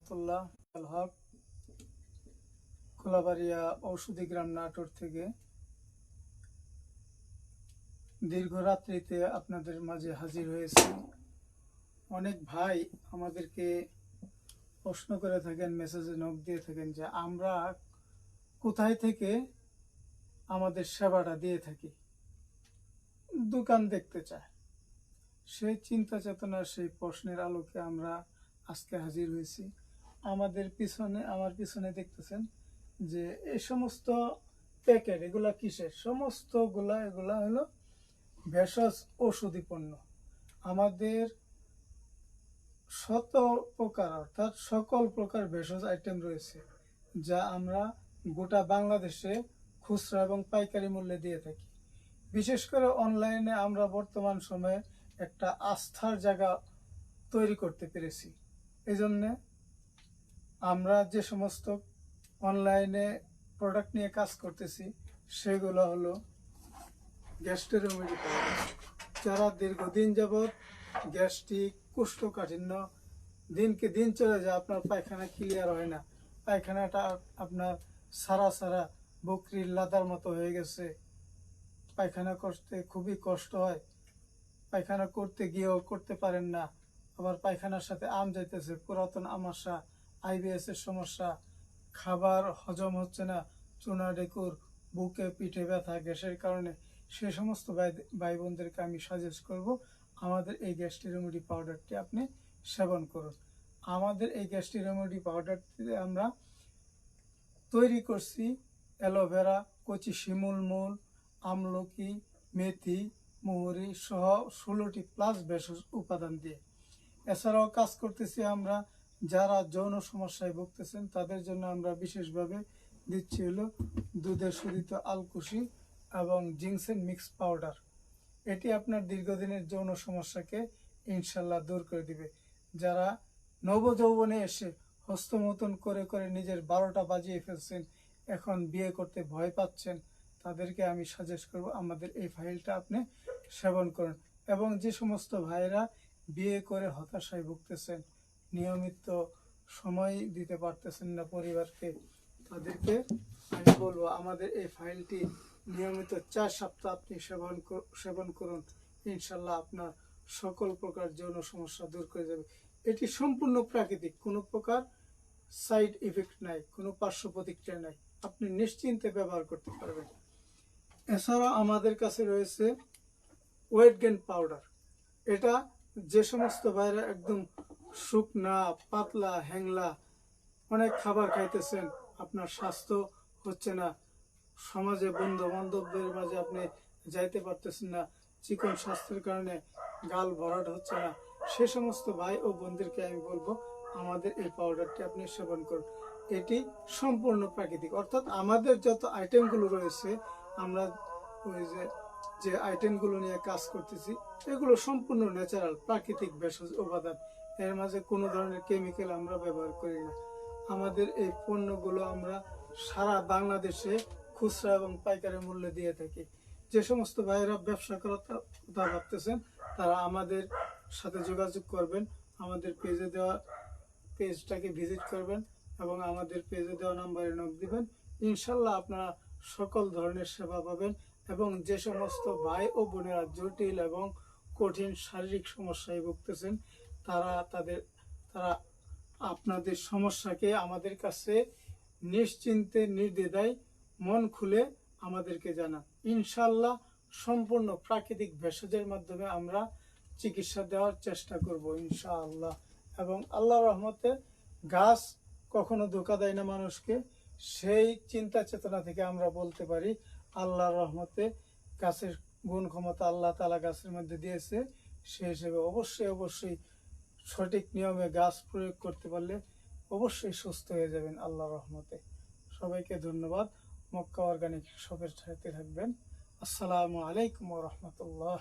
রহমতুল্লাহ আল হক, কোলাবাড়িয়া ঔষধি গ্রাম নাটোর থেকে দীর্ঘ রাত্রিতে আপনাদের মাঝে হাজির হয়েছি। অনেক ভাই আমাদেরকে প্রশ্ন করে থাকেন, মেসেজে নক দিয়ে থাকেন যে আমরা কোথায় থেকে আমাদের সেবাটা দিয়ে থাকি, দোকান দেখতে চায়। সেই চিন্তা চেতনার সেই প্রশ্নের আলোকে আমরা আজকে হাজির হয়েছি। আমার পিছনে দেখতেছেন যে এই সমস্ত প্যাকেট, এগুলা কিসের? এগুলা হলো ভেষজ ঔষধি পণ্য। আমাদের শত প্রকার অর্থাৎ সকল প্রকার ভেষজ আইটেম রয়েছে, যা আমরা গোটা বাংলাদেশে খুচরা এবং পাইকারি মূল্যে দিয়ে থাকি। বিশেষ করে অনলাইনে আমরা বর্তমান সময়ে একটা আস্থার জায়গা তৈরি করতে পেরেছি। এই জন্যে আমরা যে সমস্ত অনলাইনে প্রোডাক্ট নিয়ে কাজ করতেছি সেগুলো হলো গ্যাস্ট্রিক রেমেডি পাউডার। যারা দীর্ঘদিন যাবৎ গ্যাস্ট্রিক, কোষ্ঠকাঠিন্য, দিনকে দিন চলে যায়, আপনার পায়খানা ক্লিয়ার হয় না, পায়খানাটা আপনার সারা সারা বকরির লাদার মতো হয়ে গেছে, পায়খানা করতে খুবই কষ্ট হয়, পায়খানা করতে গিয়েও করতে পারেন না, আবার পায়খানার সাথে আম যাইতেছে, পুরাতন আমাশা, আইবিএস এর সমস্যা, খাবার হজম হচ্ছে না, চুনা ডেকুর, বুকে পিঠে ব্যথা গ্যাসের কারণে, সে সমস্ত ভাই বোনদেরকে আমি সাজেস্ট করব আমাদের এই গ্যাস্ট্রিক রেমেডি পাউডারটি আপনি সেবন করুন। আমাদের এই গ্যাস্ট্রিক রেমেডি পাউডারটি আমরা তৈরি করছি অ্যালোভেরা, কচি শিমুল মূল, আমলকি, মেথি, মহুরি সহ 16টি প্লাস ভেষজ উপাদান দিয়ে। এছাড়াও কাজ করতেছি আমরা যারা যৌন সমস্যায় ভুগতেছেন তাদের জন্য আমরা বিশেষভাবে দিচ্ছি হলো দুধের শোধিত আলকুশি এবং জিংসেন মিক্স পাউডার। এটি আপনার দীর্ঘদিনের যৌন সমস্যাকে ইনশাল্লাহ দূর করে দিবে। যারা নবযৌবনে এসে হস্তমৈথুন করে করে নিজের 12টা বাজিয়ে ফেলছেন, এখন বিয়ে করতে ভয় পাচ্ছেন, তাদেরকে আমি সাজেস্ট করব আমাদের এই ফাইলটা আপনি সেবন করুন। এবং যে সমস্ত ভাইরা বিয়ে করে হতাশায় ভুগতেছেন, নিয়মিত সময় দিতে পারতেছেন না পরিবারকে, তাদেরকে আমি বলবো আমাদের এই ফাইলটি নিয়মিত 4 সপ্তাহ আপনি সেবন করুন। ইনশাল্লাহ আপনার সকল প্রকার যৌন সমস্যা দূর করে যাবে। এটি সম্পূর্ণ প্রাকৃতিক, কোনো প্রকার সাইড ইফেক্ট নাই, কোনো পার্শ্ব প্রতিক্রিয়া নাই, আপনি নিশ্চিন্তে ব্যবহার করতে পারবেন। এছাড়া আমাদের কাছে রয়েছে ওয়েট গেইন পাউডার। এটা যে সমস্ত ভাইরা একদম শুকনা, পাতলা, হ্যাংলা, অনেক খাবার খাইতেছেন, আপনার স্বাস্থ্য হচ্ছে না, সমাজে বন্ধু বান্ধবদের মাঝে আপনি যাইতে পারতেছেন না, চিকন স্বাস্থ্যের কারণে গাল ভরাট হচ্ছে না, সে সমস্ত ভাই ও বোনদেরকে আমি বলবো আমাদের এই পাউডারটি আপনি সেবন করুন। এটি সম্পূর্ণ প্রাকৃতিক, অর্থাৎ আমাদের যত আইটেমগুলো রয়েছে, আমরা ওই যে আইটেমগুলো নিয়ে কাজ করতেছি, এগুলো সম্পূর্ণ ন্যাচারাল প্রাকৃতিক ভেষজ উপাদান। এর মাঝে কোনো ধরনের কেমিক্যাল আমরা ব্যবহার করি না। আমাদের এই পণ্যগুলো আমরা সারা বাংলাদেশে খুচরা এবং পাইকারি মূল্যে দিয়ে থাকি। যে সমস্ত ভাইয়েরা ব্যবসা করার কথা ভাবতেছেন তারা আমাদের সাথে যোগাযোগ করবেন, আমাদের পেজটাকে ভিজিট করবেন এবং আমাদের পেজে দেওয়া নাম্বারে নক দিবেন। ইনশাল্লাহ আপনারা সকল ধরনের সেবা পাবেন। এবং যে সমস্ত ভাই ও বোনেরা জটিল এবং কঠিন শারীরিক সমস্যায় ভুগতেছেন, তারা আপনাদের সমস্যাকে আমাদের কাছে নিশ্চিন্তে নির্দ্বিধায় মন খুলে আমাদেরকে জানান। ইনশাল্লাহ সম্পূর্ণ প্রাকৃতিক ভেষজের মাধ্যমে আমরা চিকিৎসা দেওয়ার চেষ্টা করব ইনশাআল্লাহ। এবং আল্লাহর রহমতে গাছ কখনো ধোঁকা দেয় না মানুষকে, সেই চিন্তা চেতনা থেকে আমরা বলতে পারি আল্লাহর রহমতে গাছের গুণ ক্ষমতা আল্লাহ তাআলা গাছের মধ্যে দিয়েছে। সেই হিসেবে অবশ্যই সঠিক নিয়মে গাছ প্রয়োগ করতে পারলে অবশ্যই সুস্থ হয়ে যাবেন আল্লাহর রহমতে। সবাইকে ধন্যবাদ। মক্কা অর্গানিক শপের সাথে থাকবেন। আসসালামু আলাইকুম ওয়া রাহমাতুল্লাহ।